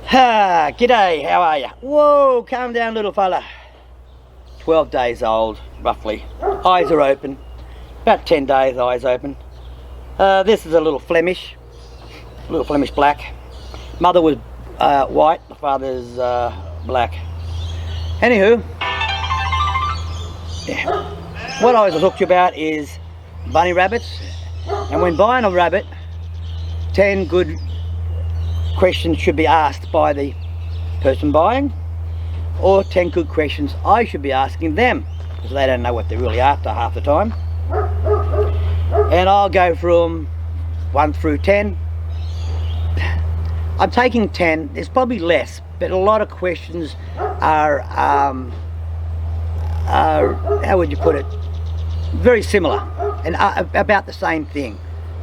Ha, g'day, how are you? Whoa, calm down little fella. 12 days old, roughly. Eyes are open. About 10 days, eyes open. This is a little Flemish black. Mother was white, the father's black. Anywho, yeah. What I was to talk to you about is bunny rabbits. And when buying a rabbit, 10 good questions should be asked by the person buying, or 10 good questions I should be asking them, because they don't know what they're really after half the time. And I'll go from 1 through 10. I'm taking 10. There's probably less, but a lot of questions are how would you put it, very similar and about the same thing,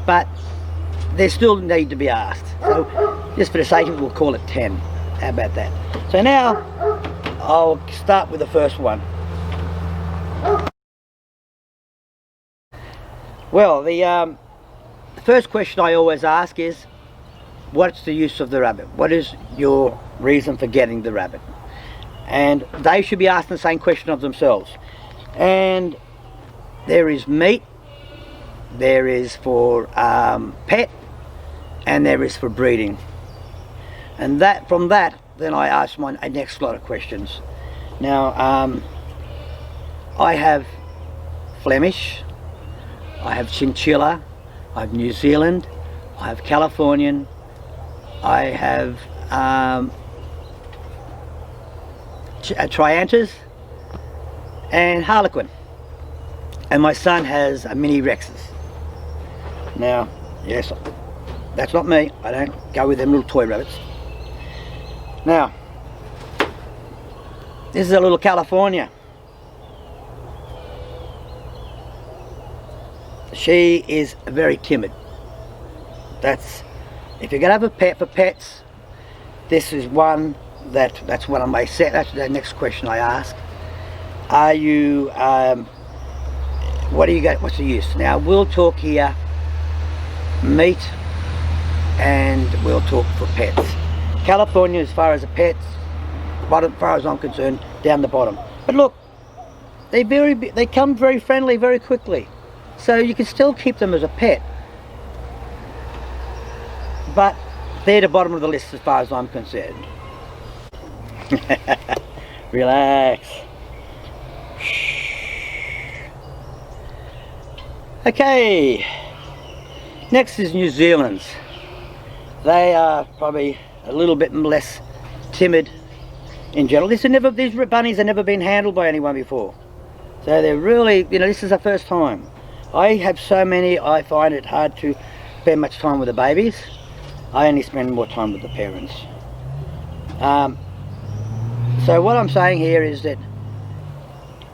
but they still need to be asked. So just for the sake of it, we'll call it 10. How about that? So now I'll start with the first one. Well, the first question I always ask is, what's the use of the rabbit? What is your reason for getting the rabbit? And they should be asking the same question of themselves. And there is meat, there is for pet, and there is for breeding. And that, from that, then I ask my next lot of questions. Now, I have Flemish, I have Chinchilla, I have New Zealand, I have Californian, I have Triantas and Harlequin, and my son has a mini Rexes. Now, yes, that's not me. I don't go with them little toy rabbits. Now, this is a little California. She is very timid. That's, if you're gonna have a pet for pets, this is one that's what I may say. That's the next question I ask. Are you what do you got? What's the use? Now we'll talk here meat, and we'll talk for pets. California, as far as the pets, as far as I'm concerned, down the bottom. But look, they come very friendly very quickly, so you can still keep them as a pet. But they're the bottom of the list as far as I'm concerned. Relax. Okay, next is New Zealand's. They are probably a little bit less timid in general. These bunnies have never been handled by anyone before, so they're really, you know, this is the first time. I have so many, I find it hard to spend much time with the babies. I only spend more time with the parents. So what I'm saying here is that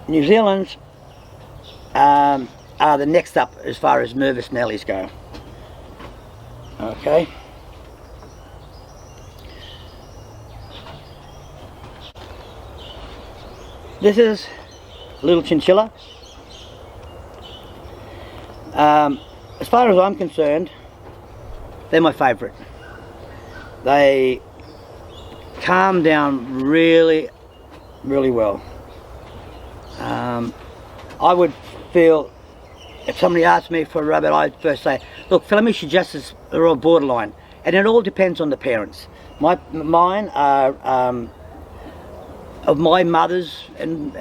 New Zealand's are the next up as far as nervous Nellies go. Okay. This is little Chinchilla. As far as I'm concerned, they're my favourite. They calm down really, really well. I would feel, if somebody asked me for a rabbit, I'd first say, look, Flemish are they're all borderline, and it all depends on the parents. Mine are of my mother's and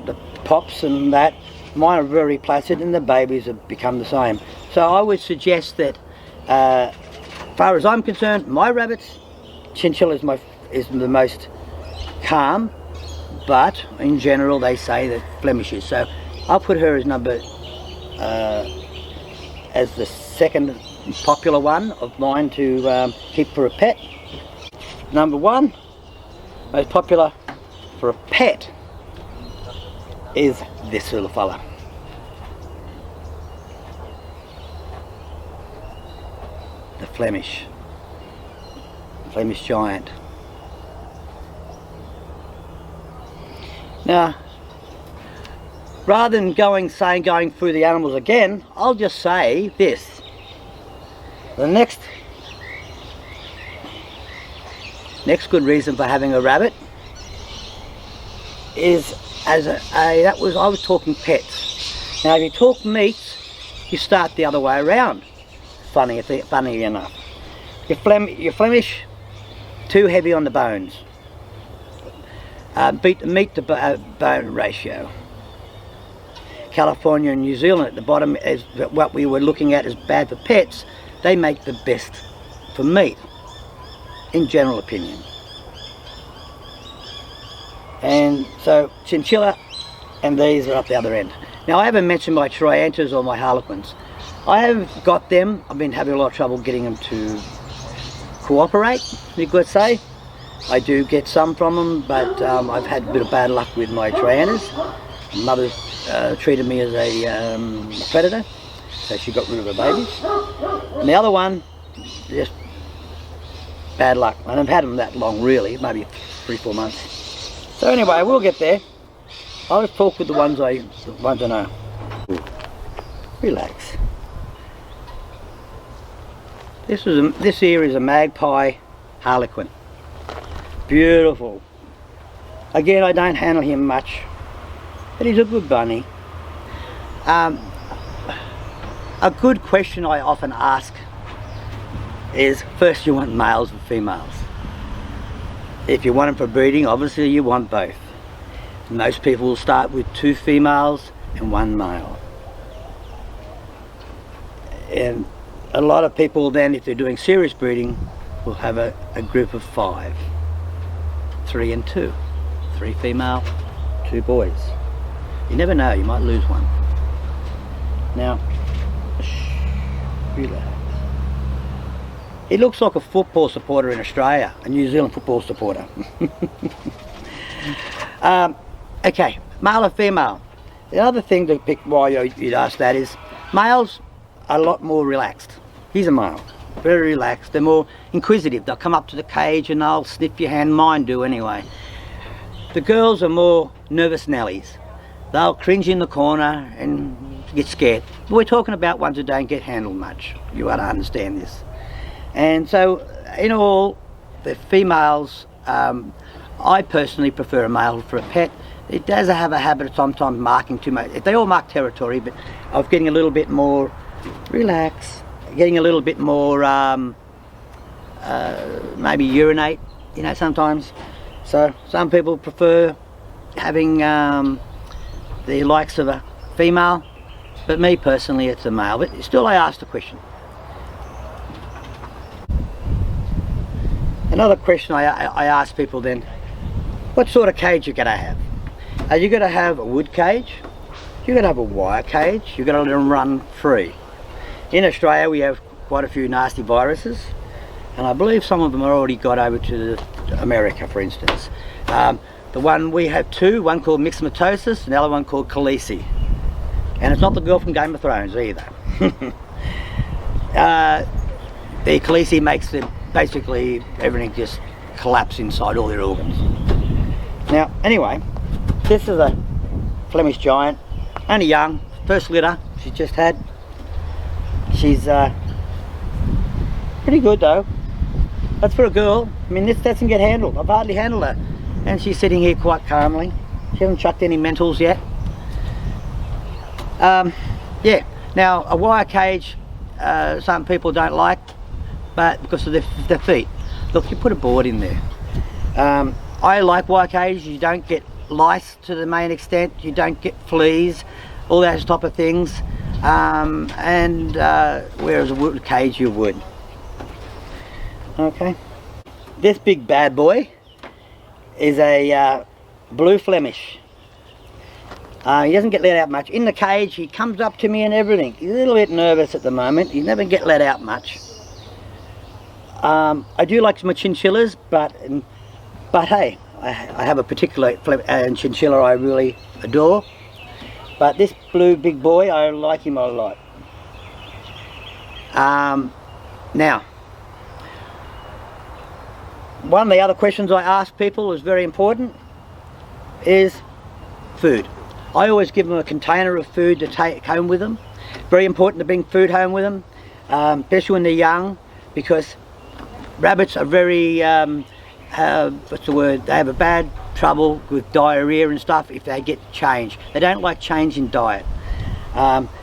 the pops and that. Mine are very placid, and the babies have become the same. So I would suggest that, as far as I'm concerned, my rabbits, Chinchilla is the most calm, but in general they say that Flemish is. So I'll put her as as the second popular one of mine to keep for a pet. Number one, most popular for a pet, is this little fella. The Flemish giant. Now, rather than going through the animals again, I'll just say this. The next Next good reason for having a rabbit is I was talking pets. Now if you talk meats, you start the other way around. Funny enough. Your Flemish, too heavy on the bones. Meat to bone ratio. California and New Zealand at the bottom is what we were looking at as bad for pets. They make the best for meat, in general opinion. And so chinchilla and these are up the other end. Now I haven't mentioned my Triantas or my Harlequins. I have got them. I've been having a lot of trouble getting them to cooperate, you could say. I do get some from them, but I've had a bit of bad luck with my Triantas. Mother's treated me as a predator, so she got rid of her babies. And the other one, just bad luck. I haven't had them that long really, maybe 3-4 months. So anyway, we'll get there. I'll talk with the ones I know. Relax. This here is a magpie harlequin. Beautiful. Again, I don't handle him much, but he's a good bunny. A good question I often ask is, first, you want males or females? If you want them for breeding, obviously you want both. Most people will start with 2 females and 1 male. And a lot of people then, if they're doing serious breeding, will have a group of 5. 3 and 2. 3 female, 2 boys. You never know, you might lose one. Now, relax. He looks like a football supporter in Australia, a New Zealand football supporter. Okay, male or female. The other thing to pick why you'd ask that is, males are a lot more relaxed. He's a male, very relaxed. They're more inquisitive. They'll come up to the cage and they'll sniff your hand. Mine do anyway. The girls are more nervous Nellies. They'll cringe in the corner and get scared. But we're talking about ones that don't get handled much. You ought to understand this. And so, in all, the females, I personally prefer a male for a pet. It does have a habit of sometimes marking too much. They all mark territory, but of getting a little bit more, relax, getting a little bit more, maybe urinate, you know, sometimes. So some people prefer having the likes of a female, but me personally it's a male. But still I ask the question. Another question I ask people then, what sort of cage you going to have? Are you going to have a wood cage? You're going to have a wire cage? You're going to let them run free? In Australia we have quite a few nasty viruses, and I believe some of them are already got over to America, for instance. The one we have 2, one called myxomatosis, another one called Khaleesi. And it's not the girl from Game of Thrones either. The Khaleesi makes them basically everything just collapse inside all their organs. Now, anyway, this is a Flemish giant, only young, first litter she's just had. She's pretty good though. That's for a girl. I mean, this doesn't get handled. I've hardly handled her. And she's sitting here quite calmly. She hasn't chucked any mentals yet. Yeah, now a wire cage, some people don't like, but because of their feet. Look, you put a board in there. I like wire cages. You don't get lice to the main extent. You don't get fleas, all those type of things. Whereas a wood cage you would. Okay. This big bad boy is a blue Flemish. He doesn't get let out much. In the cage he comes up to me and everything. He's a little bit nervous at the moment. He never get let out much. I do like my chinchillas, but hey, I have a particular chinchilla I really adore. But this blue big boy, I like him a lot. Now, one of the other questions I ask people is very important, is food. I always give them a container of food to take home with them. Very important to bring food home with them, especially when they're young, because rabbits are very what's the word? They have a bad trouble with diarrhea and stuff if they get changed. They don't like change in diet.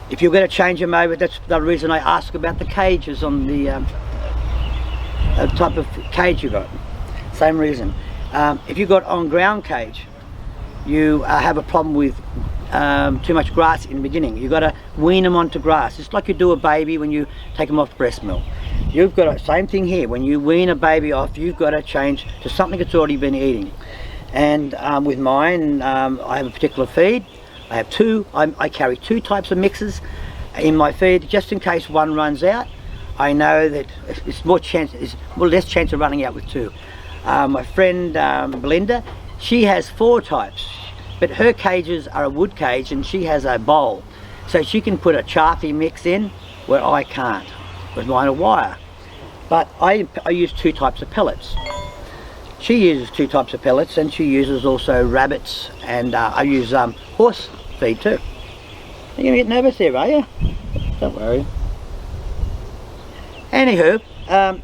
If you're going to change them over, that's the reason I ask about the cages on the type of cage you got. Same reason. If you got on ground cage, you have a problem with too much grass in the beginning. You've got to wean them onto grass. It's like you do a baby when you take them off breast milk. You've got the same thing here. When you wean a baby off, you've got to change to something that's already been eating. And with mine, I have a particular feed. I have two. I carry two types of mixes in my feed, just in case one runs out. I know that it's more less chance of running out with two. My friend Belinda, she has 4 types, but her cages are a wood cage and she has a bowl, so she can put a chaffy mix in where I can't, with mine are wire. But I use 2 types of pellets. She uses 2 types of pellets, and she uses also rabbits, and I use horse feed too. You're gonna get nervous there, are you? Don't worry. Anywho,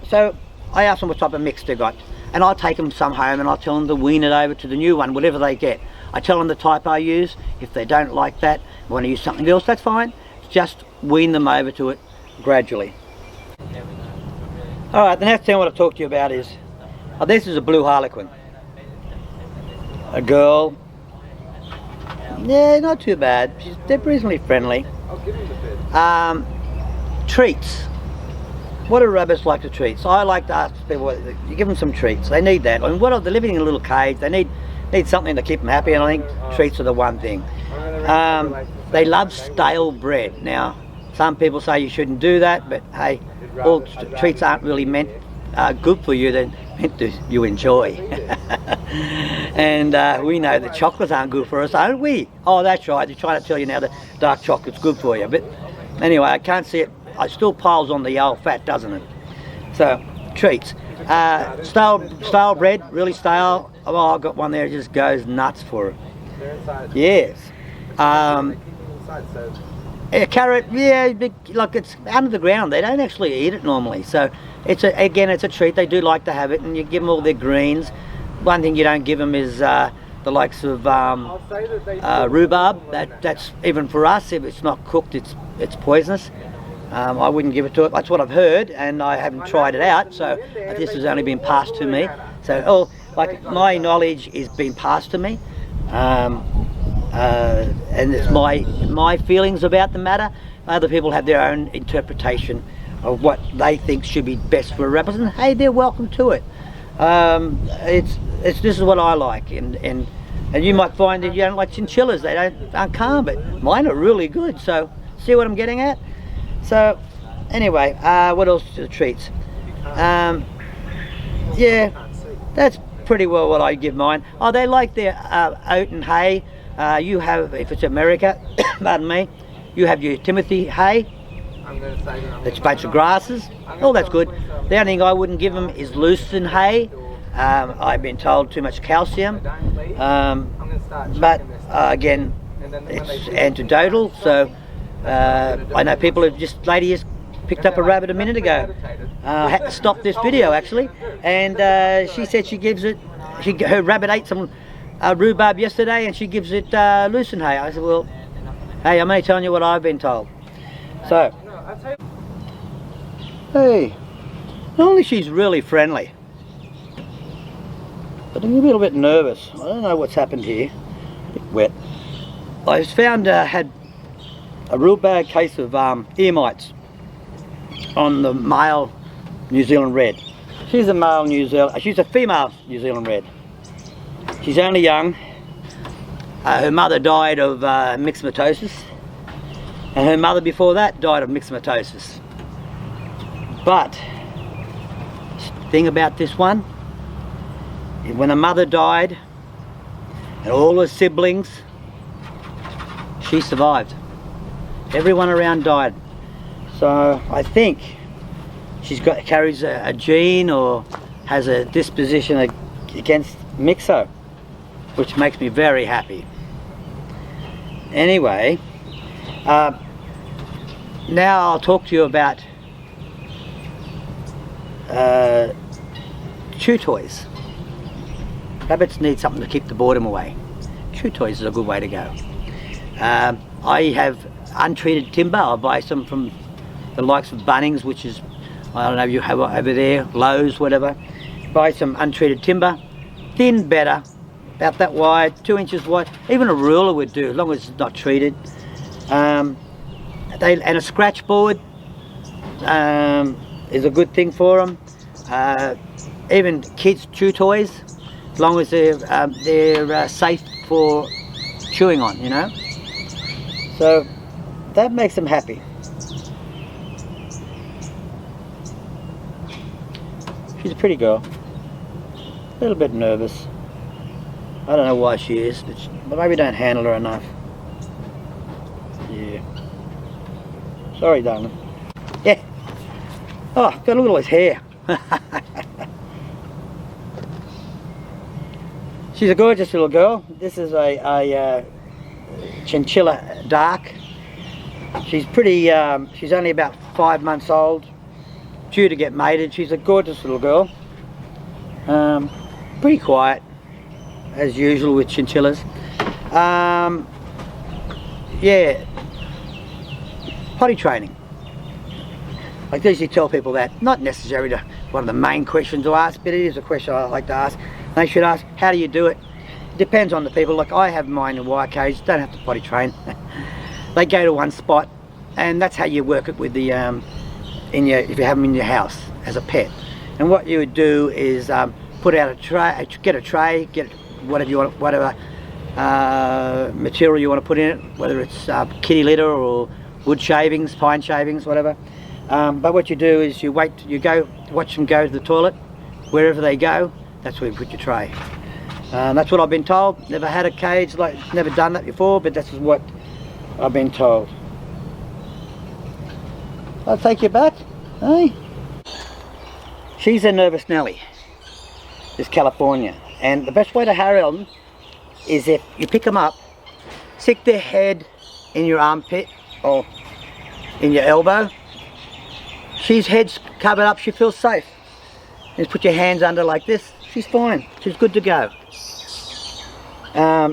so I ask them what type of mix they got, and I'll take them some home and I'll tell them to wean it over to the new one, whatever they get. I tell them the type I use. If they don't like that, want to use something else, that's fine. Just wean them over to it gradually. Alright, the next thing I want to talk to you about is, this is a blue harlequin. A girl. Yeah, not too bad. They're reasonably friendly. Treats. What do rabbits like to treat? So I like to ask people, you give them some treats. They need that. I mean, they're living in a little cage. They need something to keep them happy, and I think treats are the one thing. They love stale bread. Now, some people say you shouldn't do that, but hey, all treats aren't really meant good for you. They're meant to you enjoy. And we know that chocolates aren't good for us, aren't we? Oh, that's right. They're trying to tell you now that dark chocolate's good for you. But anyway, I can't see it. It still piles on the old fat, doesn't it? So, treats. Stale bread, really stale. Oh, I've got one there that just goes nuts for it. Yes. A carrot, yeah, like it's under the ground. They don't actually eat it normally. So, it's a treat. They do like to have it, and you give them all their greens. One thing you don't give them is the likes of rhubarb. That's even for us. If it's not cooked, it's poisonous. I wouldn't give it to it. That's what I've heard, and I haven't tried it out, so this has only been passed to me. So, like my knowledge is being passed to me, and it's my feelings about the matter. Other people have their own interpretation of what they think should be best for a rabbit, and hey, they're welcome to it. This is what I like, and you might find that you don't like chinchillas. They aren't calm, but mine are really good. So, see what I'm getting at? So, anyway, what else to the treats? Yeah, that's pretty well what I give mine. Oh, they like their oat and hay. You have, if it's America, pardon me, you have your Timothy hay. It's a bunch of grasses. Oh, that's good. The only thing I wouldn't give them is lucerne hay. I've been told too much calcium. But again, it's antidotal, so I know people have lady just picked up a rabbit a minute ago. I had to stop this video actually, and she said she gives it, her rabbit ate some rhubarb yesterday and she gives it lucerne hay. I said, well, hey, I'm only telling you what I've been told. So, hey, not only she's really friendly, but I'm a little bit nervous. I don't know what's happened here. A bit wet. I found had a real bad case of ear mites on the male New Zealand Red. She's a female New Zealand Red. She's only young. Her mother died of myxomatosis, and her mother before that died of myxomatosis. But the thing about this one is when her mother died and all her siblings, she survived. Everyone around died. So I think she's carries a gene or has a disposition against myxo, which makes me very happy. Anyway, now I'll talk to you about chew toys. Rabbits need something to keep the boredom away. Chew toys is a good way to go. I have untreated timber. I buy some from the likes of Bunnings, which is, I don't know if you have over there, Lowe's, whatever. Buy some untreated timber, thin better, about that wide, 2 inches wide. Even a ruler would do, as long as it's not treated. And a scratch board is a good thing for them. Even kids' chew toys, as long as they're safe for chewing on, you know. So that makes them happy. She's a pretty girl. A little bit nervous. I don't know why she is, but maybe don't handle her enough. Yeah. Sorry, darling. Yeah. Oh, got a look at all his hair. She's a gorgeous little girl. This is a chinchilla dark. She's pretty, she's only about 5 months old, due to get mated. She's a gorgeous little girl. Pretty quiet, as usual with chinchillas. Yeah, potty training. I usually tell people that, not necessarily one of the main questions to ask, but it is a question I like to ask. They should ask, how do you do it? It depends on the people. Like I have mine in wire cage, don't have to potty train. They go to one spot, and that's how you work it with the, if you have them in your house as a pet. And what you would do is put out a tray, get whatever you want, whatever material you want to put in it, whether it's kitty litter or wood shavings, pine shavings, whatever. But what you do is you wait, you go, watch them go to the toilet, wherever they go, that's where you put your tray. That's what I've been told. Never had a cage, never done that before, but that's what I've been told. I'll take you back, hey? She's a nervous Nellie, this California, and the best way to handle them is if you pick them up, stick their head in your armpit or in your elbow. She's head's covered up, she feels safe. Just put your hands under like this, she's fine, she's good to go.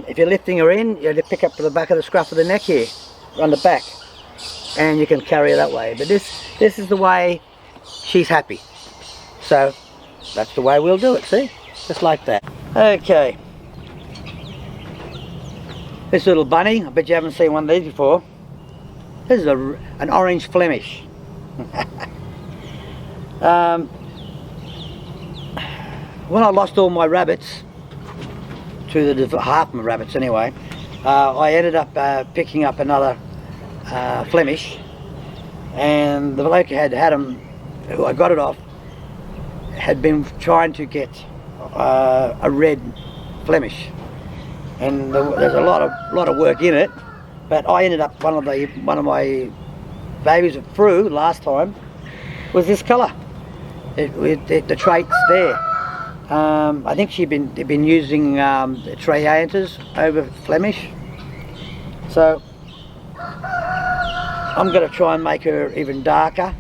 If you're lifting her in, you have to pick up the back of the scruff of the neck here, on the back, and you can carry her that way. But this is the way she's happy. So that's the way we'll do it, see? Just like that. Okay. This little bunny, I bet you haven't seen one of these before. This is an Orangeflemish. When I lost all my rabbits, half my rabbits anyway, I ended up picking up another Flemish, and the bloke had them, who I got it off, had been trying to get a red Flemish, and there's a lot of work in it. But I ended up one of my babies that threw last time was this colour. The traits there. I think they've been using Triantas over Flemish, so I'm going to try and make her even darker,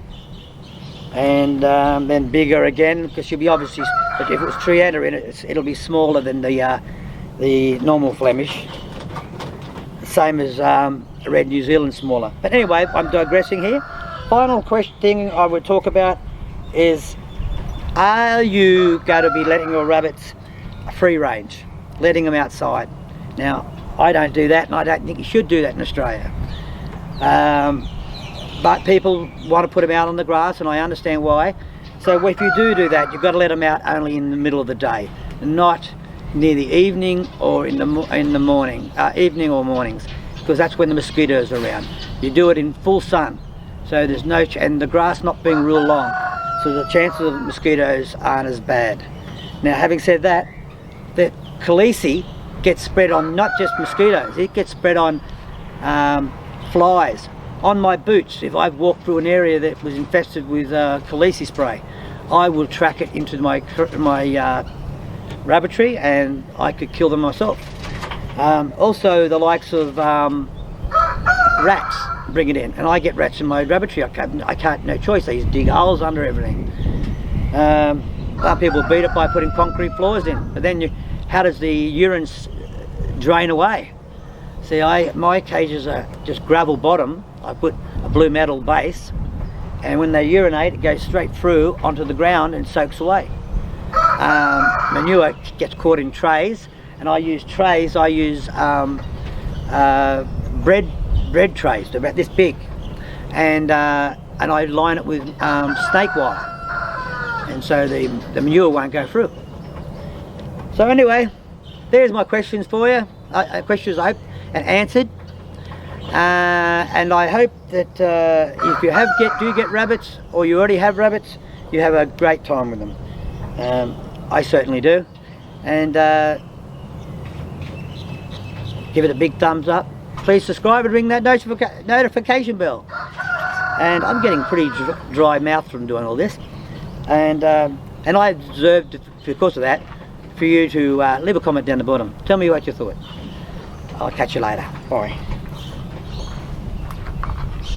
and then bigger again, because she'll be obviously, if it was Trianta in it, it'll be smaller than the normal Flemish, same as Red New Zealand smaller. But anyway, I'm digressing here. Final thing I would talk about is, are you going to be letting your rabbits free range, letting them outside? Now, I don't do that, and I don't think you should do that in Australia. But people want to put them out on the grass, and I understand why. So if you do that, you've got to let them out only in the middle of the day, not near the evening or in the morning, evening or mornings, because that's when the mosquitoes are around. You do it in full sun, so there's no, and the grass not being real long, so the chances of mosquitoes aren't as bad. Now, having said that, the Khaleesi gets spread on not just mosquitoes, it gets spread on flies. On my boots, if I've walked through an area that was infested with Khaleesi spray, I will track it into my rabbitry, and I could kill them myself. Also, the likes of rats bring it in, and I get rats in my rabbitry. I can't, no choice. They dig holes under everything. Some people beat it by putting concrete floors in, but then how does the urine drain away? See, my cages are just gravel bottom. I put a blue metal base, and when they urinate, it goes straight through onto the ground and soaks away. Manure gets caught in trays, and I use trays. I use bread trays, they're about this big, and I line it with snake wire, and so the manure won't go through. So anyway, there's my questions for you. Questions I hope and answered. And I hope that if you do get rabbits, or you already have rabbits, you have a great time with them. I certainly do. And give it a big thumbs up. Please subscribe and ring that notification bell. And I'm getting pretty dry mouth from doing all this. And I observed, because of that, for you to leave a comment down the bottom. Tell me what you thought. I'll catch you later. Bye.